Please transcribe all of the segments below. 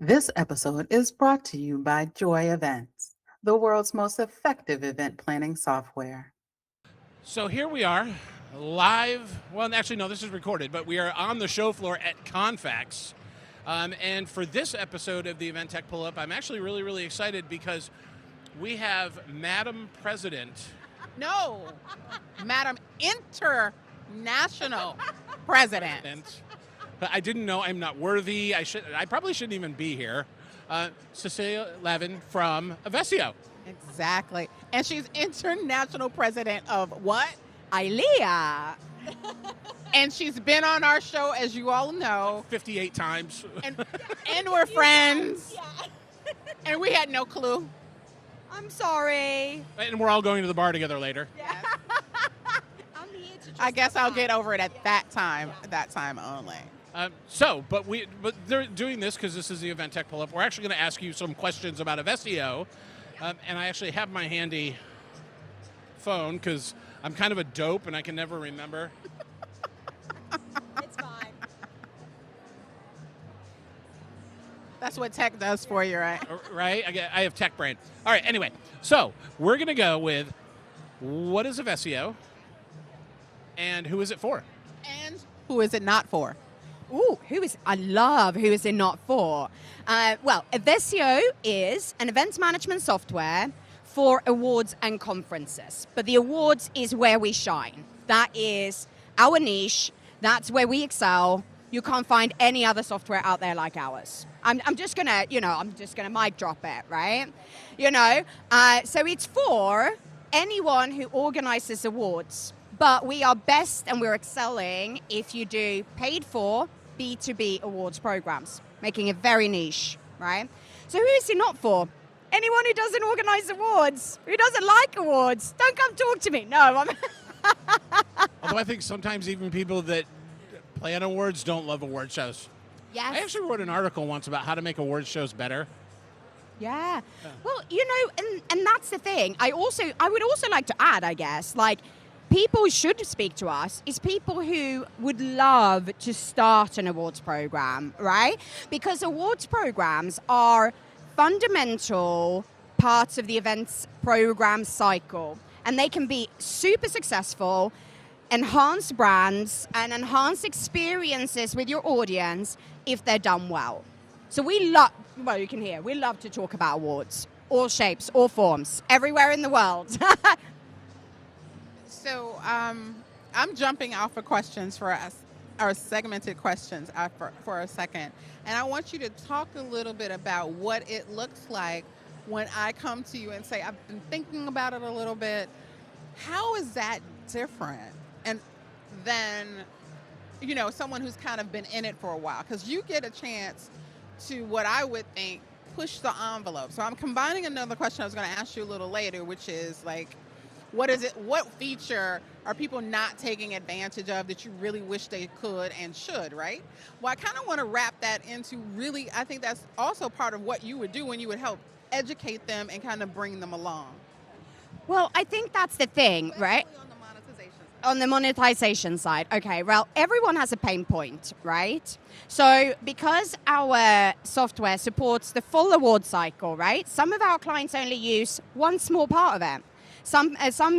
This episode is brought to you by Joy Events, the world's most effective event planning software. So here we are, live. Well, actually, no, this is recorded, but we are on the show floor at Confex. And for this episode of the Event Tech Pull-Up, I'm actually really excited because we have Madam President. No, Madam International President. And I didn't know I'm not worthy. I probably shouldn't even be here. Cecilia Lavin from Evessio. Exactly. And she's international president of what? ILEA. And she's been on our show, as you all know. 58 times. And we're friends. And we had no clue. I'm sorry. And we're all going to the bar together later. Yeah. I'm here to just I guess I'll get over it at Yeah. that time only. But they're doing this because this is the Event Tech Pull-Up. We're actually going to ask you some questions about Evessio. And I actually have my handy phone because I'm kind of a dope and I can never remember. It's fine. That's what tech does for you, right? Right? I have tech brain. All right, anyway. So we're going to go with what is Evessio and who is it for? And who is it not for? Ooh, who is it not for? Well, Evessio is an events management software for awards and conferences. But the awards is where we shine. That is our niche. That's where we excel. You can't find any other software out there like ours. I'm just gonna mic drop it, right? So it's for anyone who organizes awards. But we are best and we're excelling if you do paid for B2B awards programs, making it very niche, right? So who is it not for? Anyone who doesn't organize awards, who doesn't like awards, don't come talk to me. No, Although I think sometimes even people that plan awards don't love award shows. Yes. I actually wrote an article once about how to make award shows better. Yeah. Well, and that's the thing. I would also like to add, I guess, like, people who should speak to us is people who would love to start an awards program, right? Because awards programs are fundamental parts of the events program cycle, and they can be super successful, enhance brands, and enhance experiences with your audience if they're done well. So you can hear, we love to talk about awards, all shapes, all forms, everywhere in the world. So I'm jumping off of questions for us, our segmented questions for a second. And I want you to talk a little bit about what it looks like when I come to you and say, I've been thinking about it a little bit. How is that different? And then, someone who's kind of been in it for a while, because you get a chance to, what I would think, push the envelope. So I'm combining another question I was going to ask you a little later, which is like, what feature are people not taking advantage of that you really wish they could and should, right? Well, I kind of want to wrap that into really, I think that's also part of what you would do when you would help educate them and kind of bring them along. Well, I think that's the thing, right? Especially on the monetization side. On the monetization side, okay, well, everyone has a pain point, right? So because our software supports the full award cycle, right, some of our clients only use one small part of it. Some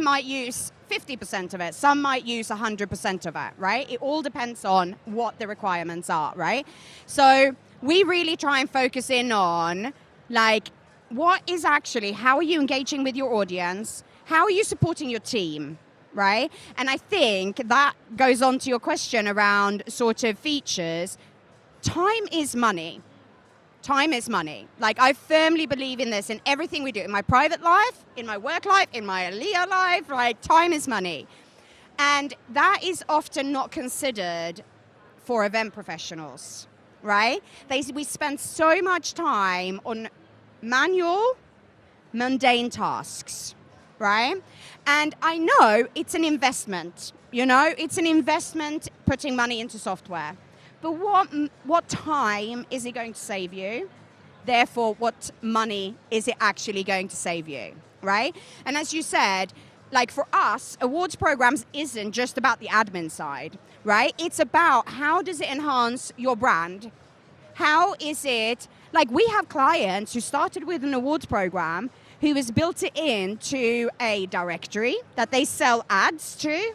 might use 50% of it, some might use 100% of it, right? It all depends on what the requirements are, right? So we really try and focus in on, like, how are you engaging with your audience? How are you supporting your team, right? And I think that goes on to your question around sort of features. Time is money. Time is money. Like, I firmly believe in this in everything we do, in my private life, in my work life, in my ALEA life, like, time is money. And that is often not considered for event professionals, right? We spend so much time on manual, mundane tasks, right? And I know it's an investment, it's an investment putting money into software. But what time is it going to save you? Therefore, what money is it actually going to save you, right? And as you said, like, for us, awards programs isn't just about the admin side, right? It's about how does it enhance your brand? How is it Like, we have clients who started with an awards program who has built it into a directory that they sell ads to,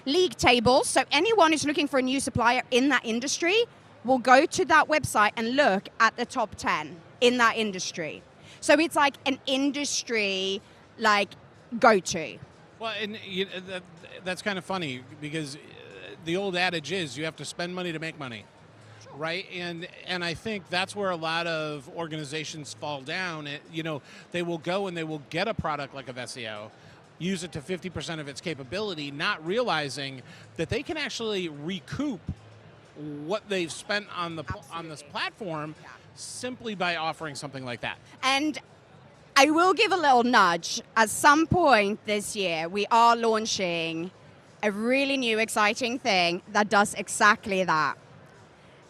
league tables. So anyone who's looking for a new supplier in that industry will go to that website and look at the top 10 in that industry. So it's like an industry, like, go-to. Well, and that's kind of funny because the old adage is you have to spend money to make money, right? And I think that's where a lot of organizations fall down. They will go and they will get a product like Evessio, use it to 50% of its capability, not realizing that they can actually recoup what they've spent on this platform simply by offering something like that. And I will give a little nudge. At some point this year, we are launching a really new, exciting thing that does exactly that.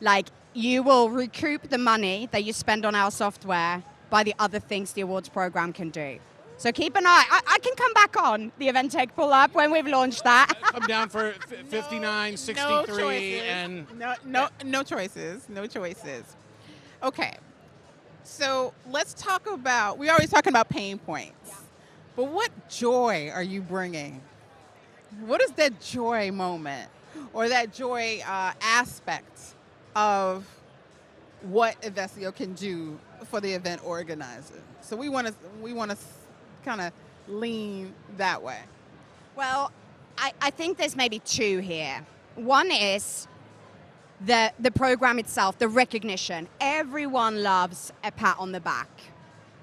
Like, you will recoup the money that you spend on our software by the other things the awards program can do. So keep an eye. I can come back on the Event Tech Pull-Up when we've launched that. Come down for 59, 63, and... No choices. No choices. Okay. So let's talk about, we're always talking about pain points. But what joy are you bringing? What is that joy moment or that joy aspect of what Evessio can do for the event organizer? So we want to kind of lean that way. Well, I think there's maybe two here. One is the program itself, the recognition. Everyone loves a pat on the back,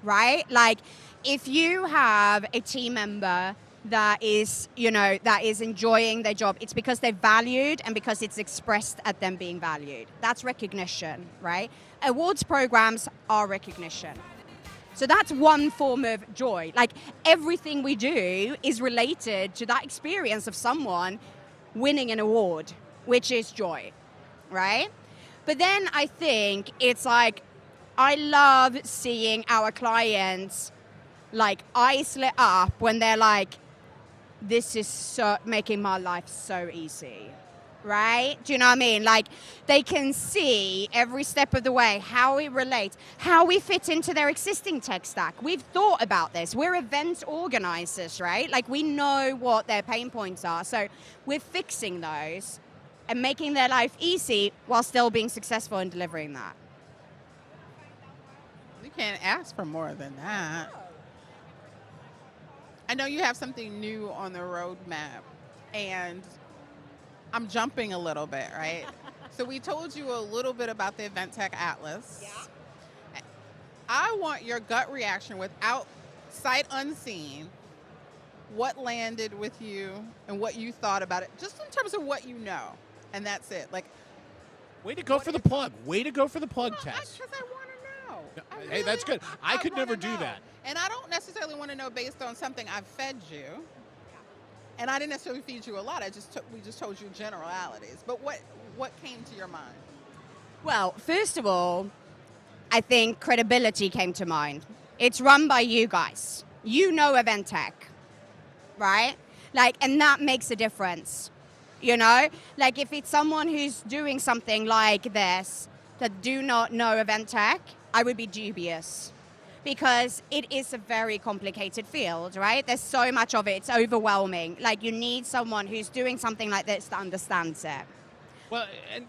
right? Like, if you have a team member that is enjoying their job, it's because they're valued and because it's expressed at them being valued. That's recognition, right? Awards programs are recognition. So that's one form of joy. Like, everything we do is related to that experience of someone winning an award, which is joy, right? But then I think it's like, I love seeing our clients, like, eyes lit up when they're like, this is so making my life so easy, right? Do you know what I mean? Like, they can see every step of the way how it relates, how we fit into their existing tech stack. We've thought about this. We're event organizers, right? Like, we know what their pain points are. So we're fixing those and making their life easy while still being successful in delivering that. You can't ask for more than that. I know you have something new on the roadmap, and I'm jumping a little bit, right? So we told you a little bit about the Event Tech Atlas. Yeah. I want your gut reaction without sight unseen. What landed with you and what you thought about it, just in terms of what you know, and that's it. Like, way to go for the plug. Way to go for the plug, Tess. Because I want to know. Hey, that's good. I could never do that. And I don't necessarily want to know based on something I've fed you. And I didn't necessarily feed you a lot. We just told you generalities. But what came to your mind? Well, first of all, I think credibility came to mind. It's run by you guys. You know Event Tech, right? Like, and that makes a difference, you know? Like, if it's someone who's doing something like this that do not know Event Tech, I would be dubious. Because it is a very complicated field, right? There's so much of it, it's overwhelming. Like, you need someone who's doing something like this that understands it. Well, and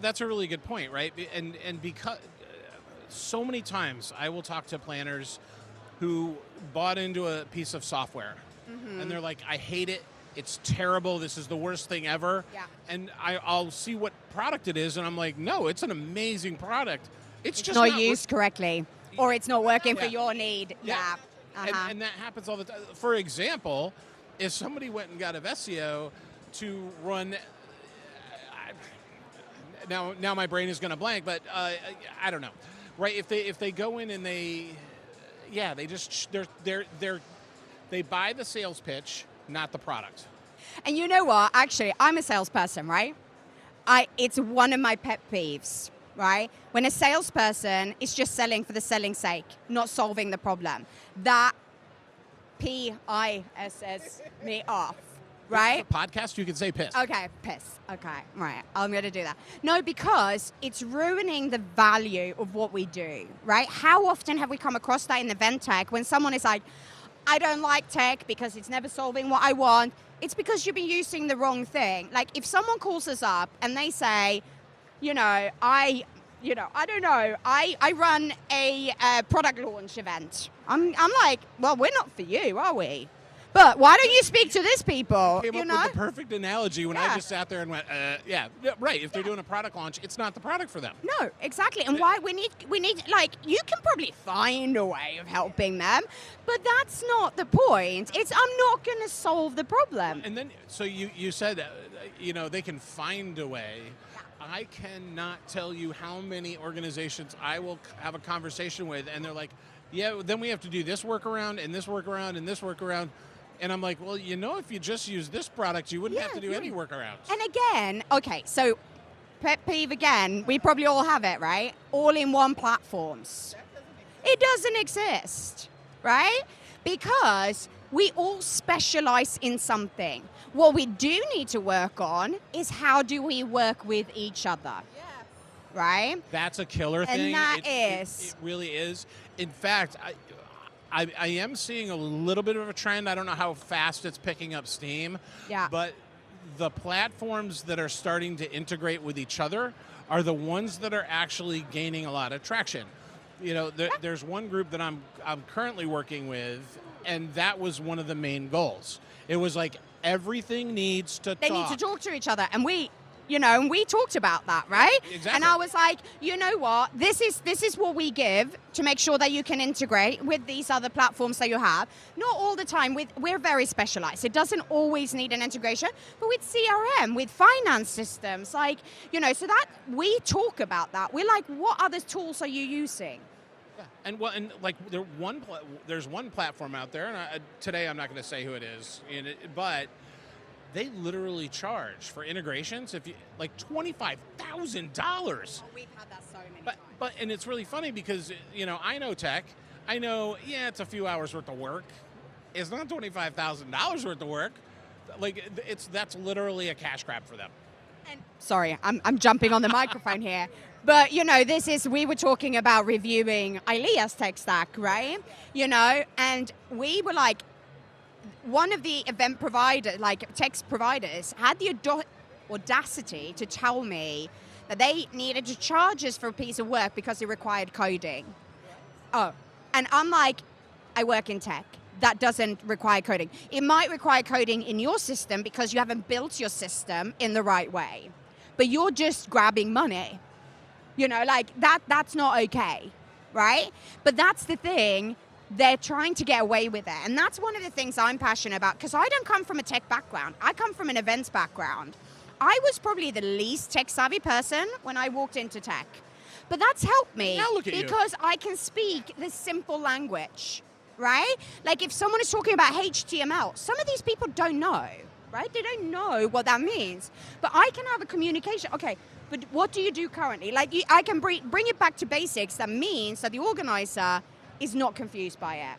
that's a really good point, right? And because so many times I will talk to planners who bought into a piece of software, and they're like, I hate it, it's terrible, this is the worst thing ever. Yeah. And I'll see what product it is, and I'm like, no, it's an amazing product. It's just not used correctly. Or it's not working for Yeah. your need. Yeah. Uh-huh. And that happens all the time. For example, if somebody went and got Evessio to run, now my brain is going to blank, but I don't know, right? If they go in and they buy the sales pitch, not the product. And you know what? Actually, I'm a salesperson, right? It's one of my pet peeves. Right? When a salesperson is just selling for the selling sake, not solving the problem, that pisses me off, right? Podcast, you can say piss. Okay, piss. Okay, right. I'm going to do that. No, because it's ruining the value of what we do, right? How often have we come across that in event tech when someone is like, I don't like tech because it's never solving what I want. It's because you've been using the wrong thing. Like if someone calls us up and they say, I don't know, I run a product launch event. I'm like, well, we're not for you, are we? But why don't you speak to this people? Came up with the perfect analogy when I just sat there and went, yeah, right. If they're doing a product launch, it's not the product for them. No, exactly. And why we need like you can probably find a way of helping them, but that's not the point. It's I'm not going to solve the problem. And then, so you said, they can find a way. I cannot tell you how many organizations I will have a conversation with, and they're like, yeah, then we have to do this workaround and this workaround and this workaround. And I'm like, well, if you just use this product, you wouldn't have to do any workarounds. And again, okay, so pet peeve again, we probably all have it, right? All-in-one platforms. It doesn't exist, right? Because we all specialize in something. What we do need to work on is how do we work with each other, right? That's a killer thing. And it really is. In fact, I am seeing a little bit of a trend. I don't know how fast it's picking up steam. Yeah. But the platforms that are starting to integrate with each other are the ones that are actually gaining a lot of traction. There's one group that I'm currently working with, and that was one of the main goals. It was like everything needs to They need to talk to each other, and we talked about that, right? Exactly. And I was like, you know what? This is what we give to make sure that you can integrate with these other platforms that you have. Not all the time. We're very specialized. It doesn't always need an integration, but with CRM, with finance systems, so that we talk about that. We're like, what other tools are you using? Yeah. There's one platform out there, and today I'm not going to say who it is, but they literally charge for integrations if you like $25,000. We've had that so many times. But and it's really funny because I know tech. I know it's a few hours worth of work. It's not $25,000 worth of work. Like that's literally a cash grab for them. And sorry, I'm jumping on the microphone here. But, we were talking about reviewing ILEA's tech stack, right? And we were like, one of the event providers, like text providers, had the audacity to tell me that they needed to charge us for a piece of work because it required coding. Oh, and I'm like, I work in tech. That doesn't require coding. It might require coding in your system because you haven't built your system in the right way. But you're just grabbing money. That's not okay, right? But that's the thing. They're trying to get away with it. And that's one of the things I'm passionate about because I don't come from a tech background. I come from an events background. I was probably the least tech-savvy person when I walked into tech. But that's helped me because I can speak this simple language, right? Like if someone is talking about HTML, some of these people don't know, right? They don't know what that means. But I can have a communication. Okay, but what do you do currently? Like I can bring it back to basics. That means that the organizer is not confused by it.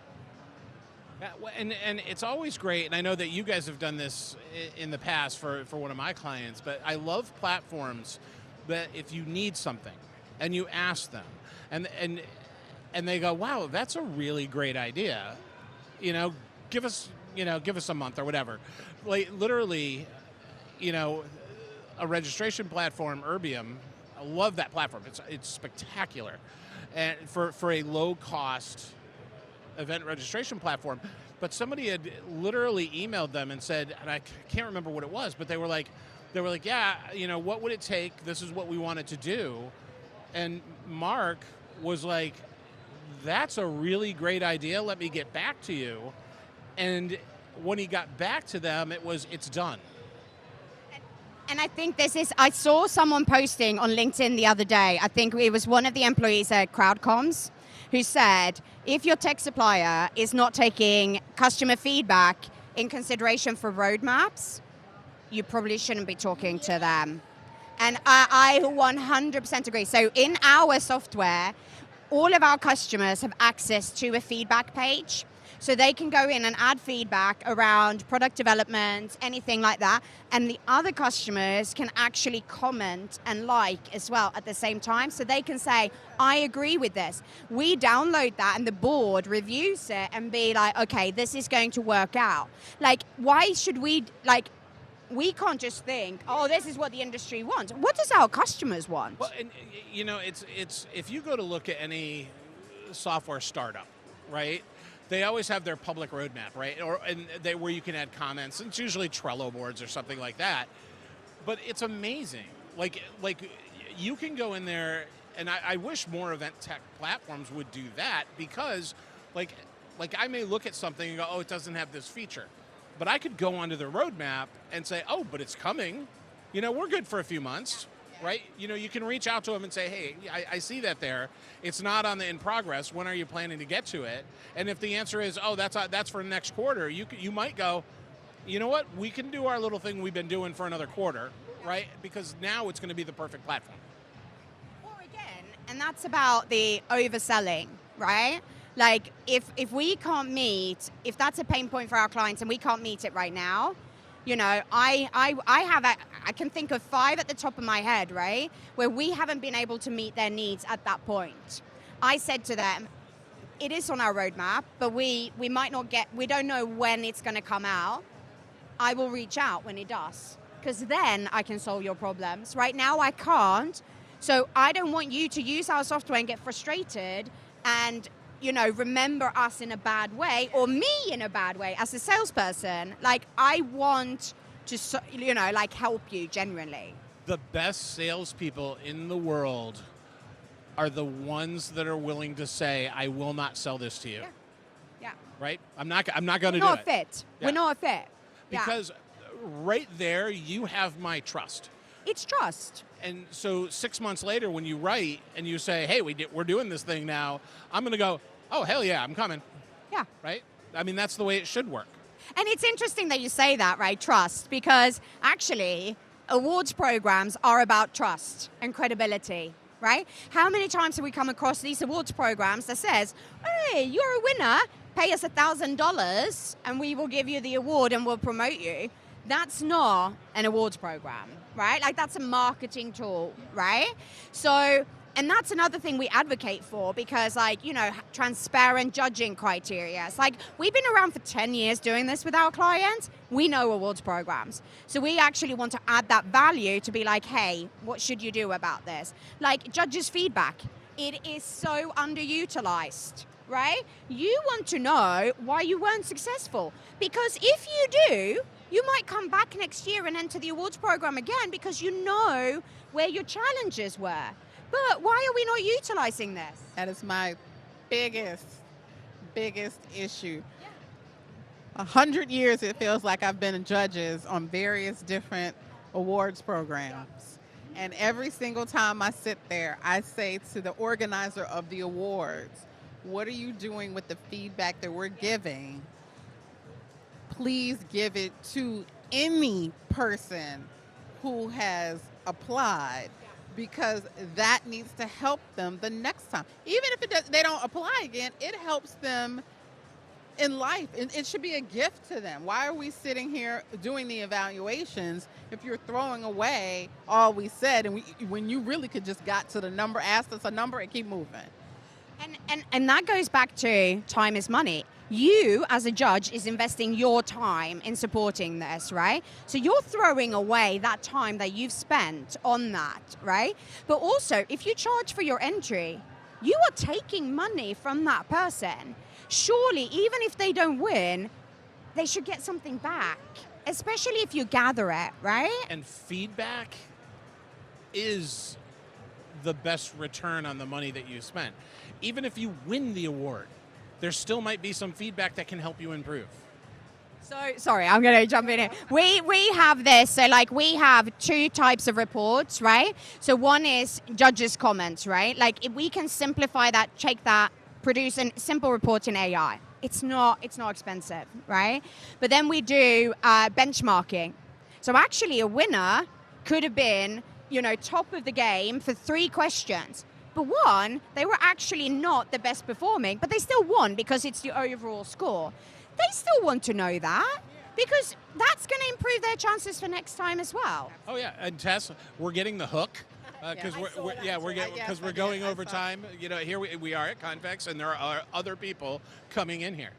Yeah, and it's always great, and I know that you guys have done this in the past for one of my clients, but I love platforms that if you need something and you ask them and they go, wow, that's a really great idea. Give us a month or whatever. Like literally, a registration platform, Erbium, I love that platform. It's spectacular. And for a low-cost event registration platform, but somebody had literally emailed them and said, and I can't remember what it was, but they were like, yeah, what would it take? This is what we wanted to do. And Mark was like, that's a really great idea. Let me get back to you. And when he got back to them, it's done. And I think I saw someone posting on LinkedIn the other day, I think it was one of the employees at CrowdComs, who said, if your tech supplier is not taking customer feedback in consideration for roadmaps, you probably shouldn't be talking to them. And I 100% agree. So in our software, all of our customers have access to a feedback page. So they can go in and add feedback around product development, anything like that. And the other customers can actually comment and like as well at the same time. So they can say, I agree with this. We download that and the board reviews it and be like, okay, this is going to work out. Like, why should we, like, we can't just think, oh, this is what the industry wants. What does our customers want? Well, and you know, it's if you go to look at any software startup, right? They always have their public roadmap, right? Where you can add comments. It's usually Trello boards or something like that. But it's amazing. Like you can go in there, and I wish more event tech platforms would do that, because like I may look at something and go, oh, it doesn't have this feature. But I could go onto the roadmap and say, oh, but it's coming. You know, we're good for a few months, right? You know, you can reach out to them and say, hey, I see that there. It's not on the in progress. When are you planning to get to it? And if the answer is, oh, that's for next quarter, you might go, you know what? We can do our little thing we've been doing for another quarter, right? Because now it's going to be the perfect platform. Or again, and that's about the overselling, right? Like, if we can't meet, if that's a pain point for our clients and we can't meet it right now, you know, I can think of 5 at the top of my head, right, where we haven't been able to meet their needs at that point. I said to them, it is on our roadmap, but we might not we don't know when it's going to come out. I will reach out when it does, because then I can solve your problems. Right now, I can't. So I don't want you to use our software and get frustrated and, you know, remember us in a bad way, or me in a bad way as a salesperson. Like, I want to, you know, like, help you genuinely. The best salespeople in the world are the ones that are willing to say, I will not sell this to you. Yeah. Right? I'm not going to do it. We're not a fit. Yeah. We're not a fit. Because right there, you have my trust. It's trust. And so 6 months later, when you write and you say, hey, we're doing this thing now, I'm going to go, oh, hell yeah, I'm coming. Yeah. Right? I mean, that's the way it should work. And it's interesting that you say that, right? Trust, because actually awards programs are about trust and credibility, right? How many times have we come across these awards programs that says, hey, you're a winner, pay us $1,000 and we will give you the award and we'll promote you. That's not an awards program, right? Like, that's a marketing tool, right? So, and that's another thing we advocate for, because, like, you know, transparent judging criteria. It's like, we've been around for 10 years doing this with our clients. We know awards programs. So we actually want to add that value to be like, hey, what should you do about this? Like, judges' feedback. It is so underutilized, right? You want to know why you weren't successful, because if you do, you might come back next year and enter the awards program again because you know where your challenges were. But why are we not utilizing this? That is my biggest issue. 100 years, it feels like I've been judges on various different awards programs. And every single time I sit there, I say to the organizer of the awards, what are you doing with the feedback that we're giving? Please give it to any person who has applied, because that needs to help them the next time. Even if they don't apply again, it helps them in life. It should be a gift to them. Why are we sitting here doing the evaluations if you're throwing away all we said, and when you really could just got to the number, ask us a number, and keep moving? And that goes back to time is money. You, as a judge, is investing your time in supporting this, right? So you're throwing away that time that you've spent on that, right? But also, if you charge for your entry, you are taking money from that person. Surely, even if they don't win, they should get something back, especially if you gather it, right? And feedback is the best return on the money that you spent. Even if you win the award, there still might be some feedback that can help you improve. So, sorry, I'm going to jump in here. We have this, so like we have 2 types of reports, right? So one is judges' comments, right? Like, if we can simplify that, take that, produce a simple report in AI. It's not expensive, right? But then we do benchmarking. So actually a winner could have been, you know, top of the game for 3 questions. but one, they were actually not the best performing, but they still won because it's the overall score. They still want to know that because that's going to improve their chances for next time as well. Oh yeah, and Tess, we're getting the hook because we're going over time. You know, here we are at Confex, and there are other people coming in here.